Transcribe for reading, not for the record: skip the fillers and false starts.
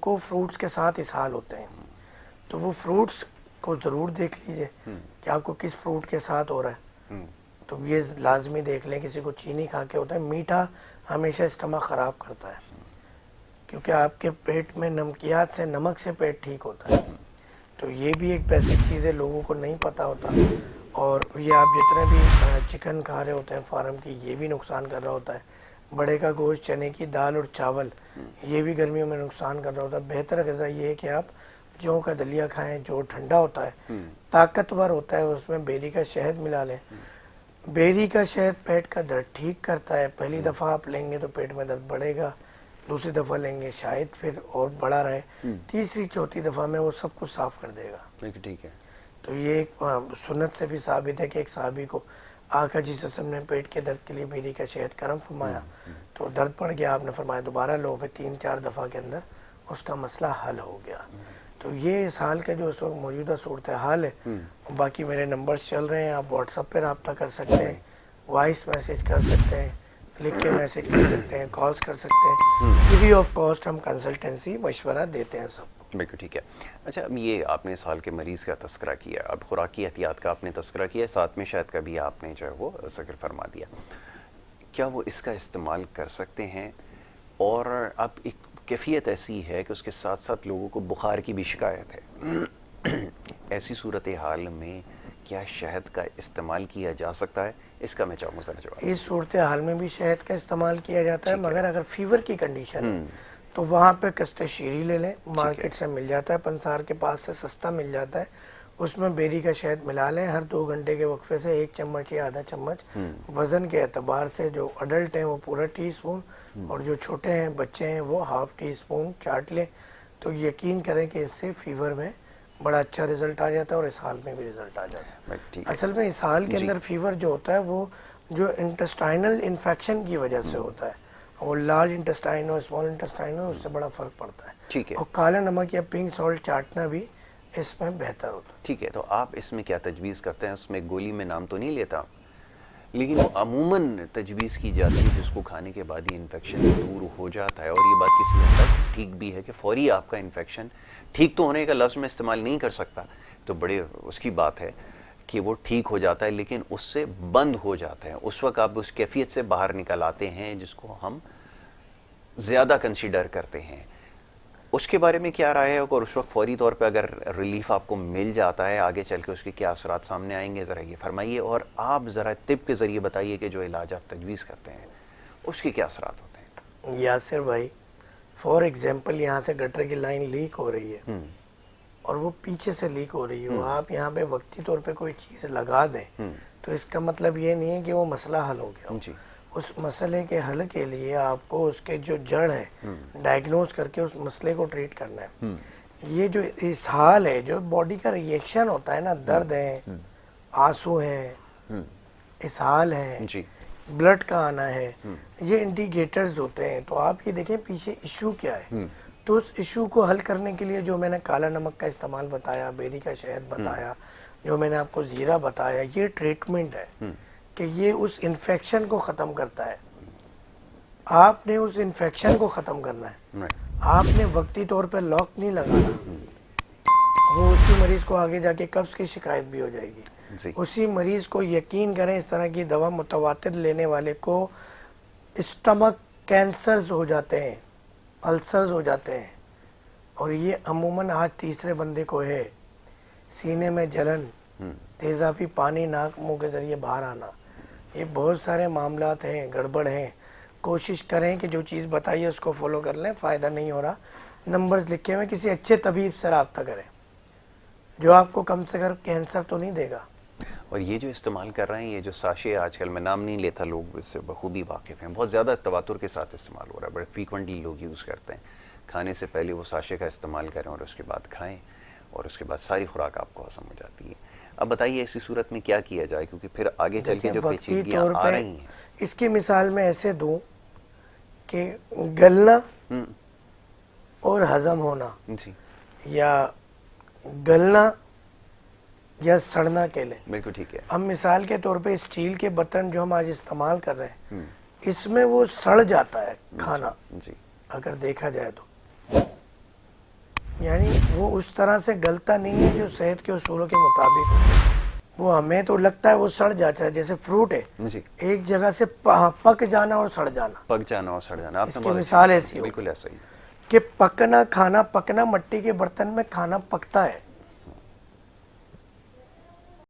کو فروٹس کے ساتھ اسہال ہوتے ہیں، تو وہ فروٹس کو ضرور دیکھ لیجئے کہ آپ کو کس فروٹ کے ساتھ ہو رہا ہے. تو یہ لازمی دیکھ لیں. کسی کو چینی کھا کے ہوتا ہے، میٹھا ہمیشہ اسٹمک خراب کرتا ہے کیونکہ آپ کے پیٹ میں نمکیات سے، نمک سے پیٹ ٹھیک ہوتا ہے. تو یہ بھی ایک بیسک چیز ہے، لوگوں کو نہیں پتہ ہوتا. اور یہ آپ جتنے بھی چکن کھا رہے ہوتے ہیں فارم کی، یہ بھی نقصان کر رہا ہوتا ہے. بڑے کا گوشت، چنے کی دال اور چاول، یہ بھی گرمیوں میں نقصان کر رہا ہوتا ہے. بہتر غذا یہ ہے کہ آپ جو کا دلیہ کھائیں، جو ٹھنڈا ہوتا ہے، طاقتور ہوتا ہے، اس میں بیری کا شہد ملا لیں. بیری کا شہد پیٹ کا درد ٹھیک کرتا ہے. پہلی دفعہ آپ لیں گے تو پیٹ میں درد بڑھے گا، دوسری دفعہ لیں گے شاید پھر اور بڑا رہے، تیسری چوتھی دفعہ میں وہ سب کچھ صاف کر دے گا. ٹھیک ہے. تو یہ ایک سنت سے بھی ثابت ہے کہ ایک صحابی کو آقا جی صلی اللہ علیہ وسلم نے پیٹ کے درد کے لیے بیری کا شہد گرم فرمایا تو درد پڑ گیا. آپ نے فرمایا دوبارہ لو، پھر 3-4 دفعہ کے اندر اس کا مسئلہ حل ہو گیا. تو یہ اس حال کا جو اس وقت موجودہ صورتحال ہے. باقی میرے نمبرز چل رہے ہیں، آپ واٹس ایپ پہ رابطہ کر سکتے ہیں، وائس میسیج کر سکتے ہیں، لکھ کے میسیج کر سکتے ہیں، کالز کر سکتے ہیں. فری آف کاسٹ ہم کنسلٹنسی مشورہ دیتے ہیں سب. بالکل ٹھیک ہے. اچھا، اب یہ آپ نے اس حال کے مریض کا تذکرہ کیا، اب خوراکی احتیاط کا آپ نے تذکرہ کیا، ساتھ میں شہد کا بھی آپ نے جو ہے وہ ذکر فرما دیا. کیا وہ اس کا استعمال کر سکتے ہیں؟ اور اب ایک کیفیت ایسی ہے کہ اس کے ساتھ ساتھ لوگوں کو بخار کی بھی شکایت ہے، ایسی صورتحال میں کیا شہد کا استعمال کیا جا سکتا ہے؟ اس کا میں چاہوں گا ذرا جواب. اس صورتحال میں بھی شہد کا استعمال کیا جاتا ہے، مگر اگر فیور کی کنڈیشن ہے تو وہاں پہ کستہ شیری لے لیں، مارکیٹ سے مل جاتا ہے، پنسار کے پاس سے سستا مل جاتا ہے. اس میں بیری کا شہد ملا لیں، ہر 2 گھنٹے کے وقفے سے 1 چمچ یا آدھا چمچ. وزن کے اعتبار سے جو اڈلٹ ہیں وہ پورا ٹی اسپون، اور جو چھوٹے ہیں بچے ہیں وہ ½ ٹی اسپون چاٹ لیں. تو یقین کریں کہ اس سے فیور میں بڑا اچھا رزلٹ آ جاتا ہے اور اسہال میں بھی رزلٹ آ جاتا ہے. اصل میں اسہال کے اندر فیور جو ہوتا ہے وہ جو انٹسٹائنل انفیکشن کی وجہ سے ہوتا ہے، اور لارج انٹسٹائن اور اسمال انٹسٹائن میں اس سے بڑا فرق پڑتا ہے. اور کالا نمک یا پنک سالٹ چاٹنا بھی اس میں بہتر ہوتا ہے. ٹھیک ہے. تو آپ اس میں کیا تجویز کرتے ہیں؟ اس میں گولی میں نام تو نہیں لیتا، لیکن وہ عموماً تجویز کی جاتی ہے جس کو کھانے کے بعد ہی انفیکشن دور ہو جاتا ہے. اور یہ بات کسی حد تک ٹھیک بھی ہے کہ فوری آپ کا انفیکشن ٹھیک تو ہونے کا لفظ میں استعمال نہیں کر سکتا، تو بڑے اس کی بات ہے کہ وہ ٹھیک ہو جاتا ہے لیکن اس سے بند ہو جاتا ہے. اس وقت آپ اس کیفیت سے باہر نکل آتے ہیں جس کو ہم زیادہ کنسیڈر کرتے ہیں. اس کے بارے میں کیا رائے ہے؟ اور اس وقت فوری طور پہ اگر ریلیف آپ کو مل جاتا ہے، آگے چل کے اس کے کیا اثرات سامنے آئیں گے، ذرا یہ فرمائیے. اور آپ ذرا طب کے ذریعے بتائیے کہ جو علاج آپ تجویز کرتے ہیں اس کے کیا اثرات ہوتے ہیں. یاسر بھائی، فار ایگزامپل یہاں سے گٹر کی لائن لیک ہو رہی ہے اور وہ پیچھے سے لیک ہو رہی ہے، آپ یہاں پہ وقتی طور پہ کوئی چیز لگا دیں تو اس کا مطلب یہ نہیں ہے کہ وہ مسئلہ حل ہو گیا. اس مسئلے کے حل کے لیے آپ کو اس کے جو جڑ ہے ڈائگنوز کر کے اس مسئلے کو ٹریٹ کرنا ہے. یہ جو اسہال ہے، جو باڈی کا ریئیکشن ہوتا ہے نا، درد ہے، آنسو ہیں، اسہال ہے، بلڈ کا آنا ہے، یہ انڈیکیٹرز ہوتے ہیں. تو آپ یہ دیکھیں پیچھے ایشو کیا ہے. تو اس ایشو کو حل کرنے کے لیے جو میں نے کالا نمک کا استعمال بتایا، بیری کا شہد بتایا، جو میں نے آپ کو زیرہ بتایا، یہ ٹریٹمنٹ ہے کہ یہ اس انفیکشن کو ختم کرتا ہے. آپ نے اس انفیکشن کو ختم کرنا ہے. آپ نے وقتی طور پہ لاک نہیں لگانا، وہ اسی مریض کو آگے جا کے قبض کی شکایت بھی ہو جائے گی. اسی مریض کو یقین کریں، اس طرح کی دوا متواتر لینے والے کو اسٹمک کینسرز ہو جاتے ہیں، السرز ہو جاتے ہیں. اور یہ عموماً آج تیسرے بندے کو ہے. سینے میں جلن، تیزابی پانی ناک منہ کے ذریعے باہر آنا، یہ بہت سارے معاملات ہیں، گڑبڑ ہیں. کوشش کریں کہ جو چیز بتائیے اس کو فالو کر لیں. فائدہ نہیں ہو رہا، نمبرز لکھے ہوئے، کسی اچھے طبیب سے رابطہ کریں جو آپ کو کم سے کم کینسر تو نہیں دے گا. اور یہ جو استعمال کر رہے ہیں، یہ جو ساشے آج کل میں نام نہیں لیتا، لوگ اس سے بخوبی واقف ہیں، بہت زیادہ تواتر کے ساتھ استعمال ہو رہا ہے، بڑے فریکوینٹلی لوگ یوز کرتے ہیں. کھانے سے پہلے وہ ساشے کا استعمال کریں اور اس کے بعد کھائیں، اور اس کے بعد ساری خوراک آپ کو ہضم ہو جاتی ہے. اب بتائیے ایسی صورت میں کیا کیا جائے، کیونکہ پھر آگے چل کے جو پیچیدگیاں آ رہی ہیں. اس کی مثال میں ایسے دوں کہ گلنا اور ہضم ہونا، یا گلنا یا سڑنا کے لیں. بالکل ٹھیک ہے. اب مثال کے طور پہ اسٹیل کے برتن جو ہم آج استعمال کر رہے ہیں، اس میں وہ سڑ جاتا ہے کھانا، اگر دیکھا جائے تو. وہ اس طرح سے گلتا نہیں ہے جو صحت کے اصولوں کے مطابق ہو۔ وہ ہمیں تو لگتا ہے وہ سڑ جاتا ہے، جیسے فروٹ ہے جی، ایک جگہ سے پک جانا اور سڑ جانا، پک جانا اور سڑ جانا، آپ اس نے کی بہت مثال اچھی ایسی کی، ہو بالکل ایسا ہی کہ پکنا کھانا پکنا، مٹی کے برتن میں کھانا پکتا ہے